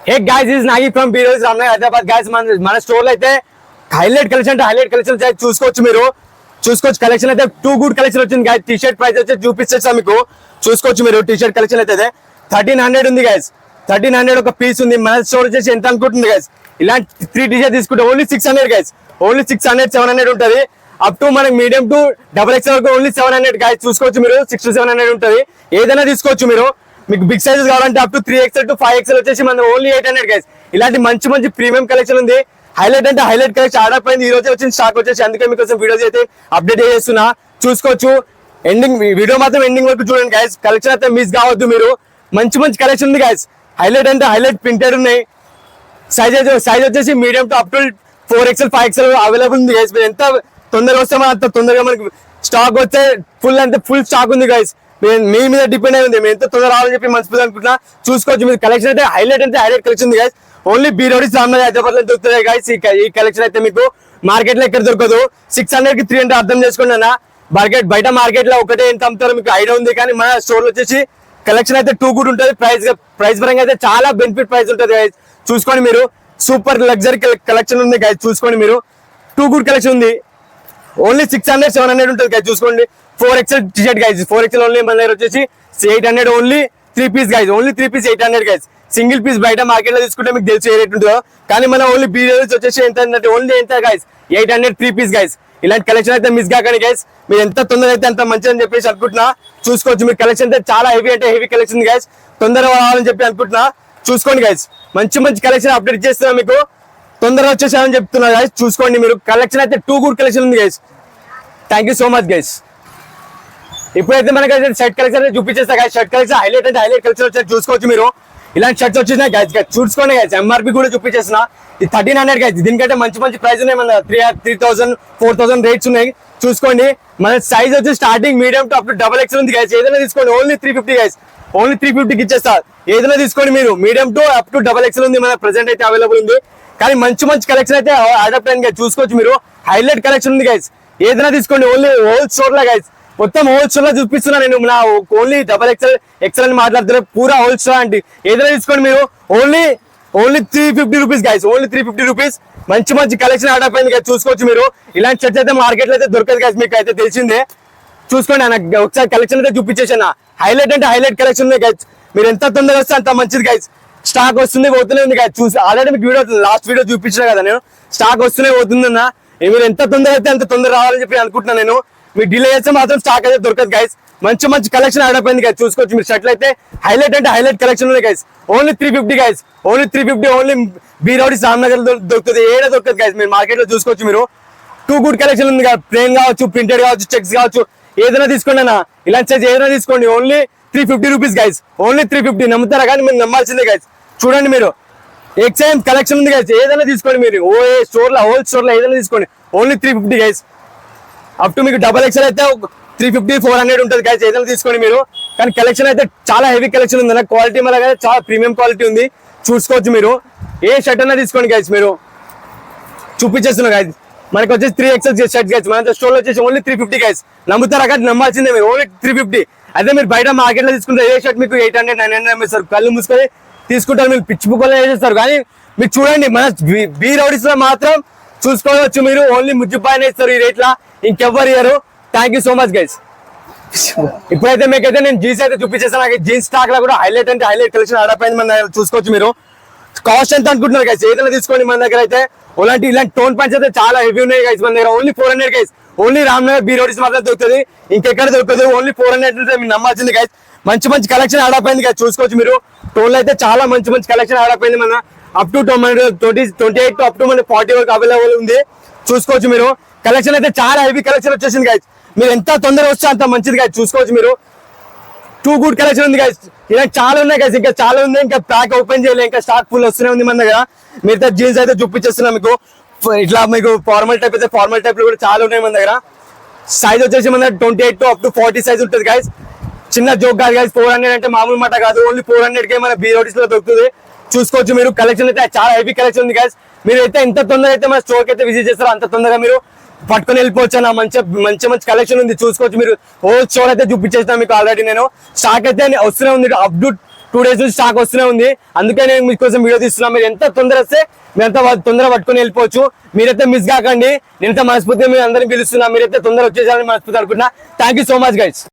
Hey guys, this is Nagi from Beeros Ramnagar Hyderabad. Guys, మన store లో అయితే highlight collection చూసుకోవచ్చు. మీరు చూసుకోవచ్చు కలెక్షన్ అయితే టూ గుడ్ కలెక్షన్ వచ్చింది గైస్. టీ షర్ట్ ప్రైస్ వచ్చి చూపిస్తా మీకు. చూసుకోవచ్చు మీరు టీ షర్ట్ కలెక్షన్ అయితే 1300 ఉంది గైస్. 1300 ఒక పీస్ ఉంది. మన స్టోర్ వచ్చేసి ఎంత అనుకుంటుంది గైస్, ఇలాంటి 3 టీ షర్ట్ తీసుకుంటే ఓన్లీ 600 గైస్. ఓన్లీ 600 700 ఉంటుంది. అప్ టు మనకి మీడియం టు XXL వరకు ఓన్లీ 700 గైస్. చూసుకోవచ్చు మీరు 6 to 700 ఉంటుంది. ఏదైనా తీసుకోవచ్చు మీరు. మీకు బిగ్ సైజెస్ కావాలంటే up to 3XL to 5XL వచ్చేసి మన ఓన్లీ 800 గైస్. ఇలాంటి మంచి మంచి ప్రీమియం కలెక్షన్ ఉంది. హైలైట్ అంటే హైలైట్ కలెక్షన్ ఆర్డర్ అయింది. ఈ రోజే వచ్చిన స్టాక్ వచ్చేసి, అందుకే మీకోసం వీడియోస్ అయితే అప్డేట్ చేస్తున్నా. చూసుకోవచ్చు. ఎండింగ్ వీడియో మాత్రం ఎండింగ్ వరకు చూడండి గైస్. కలెక్షన్ అయితే మిస్ కావద్దు మీరు. మంచి మంచి కలెక్షన్ ఉంది గైస్. హైలైట్ అంటే హైలైట్ ప్రింటెడ్ ఉన్నాయి. సైజ్ వచ్చేసి medium to up to 4XL 5XL available ఉంది గైస్. మీరు ఎంత తొందరగా వస్తే అంత తొందరగా మనకి స్టాక్ వస్తే ఫుల్ స్టాక్ ఉంది గైస్. మీ మీద డిపెండ్ అయి ఉంది. మేము ఎంత తొందర రావాలని చెప్పి మనస్ఫూర్తి అనుకుంటున్నా. చూసుకోవచ్చు మీరు కలెక్షన్ అయితే హైలైట్ కలెక్షన్ ఉంది గైస్. ఓన్లీ బీరోడీస్ రామ్నగర్ హైదరాబాద్ లో దొరుకుతాయి గైస్. ఈ కలెక్షన్ అయితే మీకు మార్కెట్ లో ఎక్కడ దొరకదు. 600 కి 300 అర్థం చేసుకోండి అన్న. బయట మార్కెట్ లో ఒకటే ఎంత అమ్ముతారో మీకు ఐడియా ఉంది. కానీ మన స్టోర్ లో వచ్చేసి కలెక్షన్ అయితే టూ గుడ్ ఉంటుంది. ప్రైస్ పరంగా అయితే చాలా బెనిఫిట్ ప్రైస్ ఉంటుంది గైస్. చూసుకోండి మీరు. సూపర్ లగ్జరీ కలెక్షన్ ఉంది గైస్. చూసుకోండి మీరు. టూ గుడ్ కలెక్షన్ ఉంది. ఓన్లీ 600 700 ఉంటుంది గైస్. చూసుకోండి 4XL T shirt guys. 4XL only మన దగ్గర వచ్చేసి 800 only 3 piece guys. Only 3 piece 800 guys. Single piece బయట మార్కెట్ లో తీసుకుంటే మీకు తెలిసి ఏ రేట్ ఉంటుందో, కానీ మన ఓన్లీ బీరోస్ వచ్చేసి ఎంత అంటే ఓన్లీ ఎంత గైస్ 800 3 పీస్ గైస్. ఇలాంటి కలెక్షన్ అయితే మిస్ కాకండి గైస్. మీరు ఎంత తొందర అయితే అంత మంచిది అని చెప్పేసి అనుకుంటున్నా. చూసుకోవచ్చు మీరు కలెక్షన్ అయితే చాలా హెవీ కలెక్షన్ గైస్. తొందరగా రావాలని చెప్పి అనుకుంటున్నా. చూసుకోండి గైస్. మంచి కలెక్షన్ అప్డేట్ చేస్తున్నా మీకు. తొందరగా వచ్చేసామని చెప్తున్నా గైస్. చూసుకోండి మీరు. కలెక్షన్ అయితే టూ గుడ్ కలెక్షన్ ఉంది guys. Thank you so much guys. ఇప్పుడైతే మనకి షర్ట్ కలెక్షన్ చూపించేస్తా guys. Shirt collection highlight collection వచ్చి చూసుకోవచ్చు మీరు. ఇలాంటి షర్ట్స్ వచ్చేసినాయి గైస్. చూసుకోండి గైస్. MRP కూడా చూపించేసిన. ఇది 1300 గైస్. దీనికంటే మంచి ప్రైస్ ఉన్నాయి. మన 3000 4000 రేట్స్ ఉన్నాయి. చూసుకోండి. మన సైజ్ వచ్చి starting medium to up to XXL ఉంది గైస్. ఏదైనా తీసుకోండి ఓన్లీ 350 గైస్. ఓన్లీ 350కి ఇచ్చేస్తా. ఏదైనా తీసుకోండి మీరు. Medium to up to XXL ఉంది మన ప్రెసెంట్ అయితే అవైలబుల్ ఉంది. కానీ మంచి కలెక్షన్ అయితే అడాప్ట్ అయింది గైస్. చూసుకోవచ్చు మీరు. హైలైట్ కలెక్షన్ ఉంది గైస్. ఏదైనా తీసుకోండి. ఓన్లీ హోల్ స్టోర్ లా గైస్. మొత్తం హోల్ స్టోర్ లో చూపిస్తున్నా నేను. నా ఓన్లీ XXL అని మాట్లాడుతున్నా. పూరా హోల్ స్టోర్ అంటే ఏదైనా తీసుకోండి మీరు. Only 350 rupees guys. Only 350 rupees. మంచి కలెక్షన్ ఆర్డర్ అయింది గైస్. చూసుకోవచ్చు మీరు. ఇలాంటి షర్ట్స్ అయితే మార్కెట్ లో అయితే దొరకదు గైస్. మీకు అయితే తెలిసిందే. చూసుకోండి అన్న. ఒకసారి కలెక్షన్ అయితే చూపించేసాను. హైలైట్ అంటే హైలైట్ కలెక్షన్ ఉంది గైస్. మీరు ఎంత తొందరగా వస్తే అంత మంచిది గైస్. స్టాక్ వస్తుంది పోతూనే ఉంది గైస్. చూసి ఆల్రెడీ మీకు లాస్ట్ వీడియో చూపించిన కదా నేను. స్టాక్ వస్తూనే పోతుందన్న. మీరు ఎంత తొందర అయితే అంత తొందర రావాలని చెప్పి అనుకుంటున్నాను నేను. మీరు డిలే చేస్తే మాత్రం స్టాక్ అయితే దొరకదు గైస్. మంచి కలెక్షన్ ఆర్డర్ అయింది గైస్. చూసుకోవచ్చు మీరు. షర్ట్లు అయితే హైలైట్ కలెక్షన్ ఉన్నాయి guys. Only 350 guys. Only 350. Only బీరోడీస్ రామ్నగర్ దొరుకుతుంది. ఏడా దొరకదు గైస్. మీరు మార్కెట్ లో చూసుకోవచ్చు మీరు. టూ గుడ్ కలెక్షన్ ఉంది కదా. ప్లేన్ కావచ్చు, ప్రింటెడ్ కావచ్చు, చెక్స్ కావచ్చు, ఏదైనా తీసుకోండి అన్న. ఇలాంటి సైజ్ ఏదైనా తీసుకోండి. Only 350 rupees guys. ఓన్లీ 350. నమ్ముతారా? కానీ మీరు నమ్మాల్సిందే గైస్. చూడండి మీరు. ఎక్సైజ్ కలెక్షన్ ఉంది గైస్. ఏదైనా తీసుకోండి మీరు. హోల్ స్టోర్ లో ఏదైనా తీసుకోండి. Only 350 guys. అప్ టు మీకు XXL అయితే 350 400 ఉంటుంది గైస్. ఏదైనా తీసుకోండి మీరు. కానీ కలెక్షన్ అయితే చాలా హెవీ కలెక్షన్ ఉంది. క్వాలిటీ మన చాలా ప్రీమియం క్వాలిటీ ఉంది. చూసుకోవచ్చు మీరు. ఏ షర్ట్ అయినా తీసుకోండి గైస్. మీరు చూపించేస్తున్నా గైస్. మనకి వచ్చేసి 3XL షర్ట్ గైస్. మన స్టోర్ లో వచ్చేసి ఓన్లీ 350 గైస్. నమ్ముతారా? కానీ నమ్మాల్సిందే మీరు. ఓన్లీ 350. అదే మీరు బయట మార్కెట్ లో తీసుకుంటే ఏ షర్ట్ మీకు 800 900 అమ్మేస్తారు. కళ్ళు మూసుకొని తీసుకుంటారు. మీరు పిచ్చి బుక్కలు వేసేస్తారు. కానీ మీరు చూడండి మన బీరోడీస్ లో మాత్రం చూసుకోవచ్చు మీరు. ఓన్లీ ముజ్జిపాయన ఇస్తారు ఈ రేట్ లా. ఇంకెవ్వరు ఇయ్యరు. Thank you so much guys. ఇప్పుడైతే మీకైతే నేను జీన్స్ అయితే చూపించేస్తాను. నాకు జీన్స్ స్టాక్ లో కూడా హైలైట్ కలెక్షన్ ఆర్డర్ అయింది మన దగ్గర. చూసుకోవచ్చు మీరు. కాస్ట్ ఎంత అనుకుంటున్నారు గైస్? ఏదైనా తీసుకోండి మన దగ్గర అయితే. ఇలాంటి టోన్ ప్యాంట్స్ అయితే చాలా హెవీ ఉన్నాయి గైస్ మన దగ్గర. Only 400 guys. ఓన్లీ రామ్నగర్ బీరోడీస్ మాత్రం దొరుకుతుంది. ఇంకెక్కడ దొరకదు. ఓన్లీ 400 మీరు నమ్మాల్సింది గైస్. మంచి కలెక్షన్ ఆర్డర్ అయింది గైస్. చూసుకోవచ్చు మీరు. టోన్ లో అయితే చాలా మంచి కలెక్షన్ ఆర్డర్ అయింది మన. అప్ టు 28 అప్ టు మన 40 వరకు అవైలబుల్ ఉంది. చూసుకోవచ్చు మీరు. కలెక్షన్ అయితే చాలా హెవీ కలెక్షన్ వచ్చేసింది గైస్. మీరు ఎంత తొందరగా వస్తే అంత మంచిది గైస్. చూసుకోవచ్చు మీరు. టూ గుడ్ కలెక్షన్ ఉంది గైస్. ఇలా చాలా ఉన్నాయి గైస్. ఇంకా చాలా ఉంది. ఇంకా ప్యాక్ ఓపెన్ చేయలేదు. ఇంకా స్టాక్ ఫుల్ వస్తూనే ఉంది మన దగ్గర. మీరు జీన్స్ అయితే చూపించేస్తున్నా మీకు. ఇట్లా మీకు ఫార్మల్ టైప్ అయితే ఫార్మల్ టైప్ లో కూడా చాలా ఉన్నాయి మన దగ్గర. సైజ్ వచ్చేసి మన 28 to up to 40 సైజ్ ఉంటుంది గైస్. చిన్న జోక్ కాదు గైస్. 400 అంటే మామూలు మాట కాదు. ఓన్లీ 400కే మన బీరోడీస్ లో దొరుకుతుంది. చూసుకోవచ్చు మీరు. కలెక్షన్ అయితే చాలా హెవీ కలెక్షన్ ఉంది గైస్. మీరు అయితే ఎంత తొందరగా అయితే మన స్టోర్ కి అయితే విజిట్ చేస్తారో అంత తొందరగా మీరు పట్టుకొని వెళ్ళిపోవచ్చు అన్న. మంచి కలెక్షన్ ఉంది. చూసుకోవచ్చు మీరు. హోల్ స్టోర్ అయితే చూపించేస్తాను మీకు ఆల్రెడీ నేను. స్టాక్ అయితే వస్తూనే ఉంది. అప్ టు 2 days నుంచి స్టాక్ వస్తూనే ఉంది. అందుకే నేను మీకోసం వీడియో తీస్తున్నా. మీరు ఎంత తొందర వస్తే మీరు ఎంత తొందర పట్టుకొని వెళ్ళిపోవచ్చు. మీరైతే మిస్ కాకండి. నేనైతే మనస్ఫూర్తిగా మీరు అందరినీ పిలుస్తున్నా. మీరైతే తొందర వచ్చేసారని మనస్ఫూర్తి అనుకుంటున్నా. Thank you so much guys.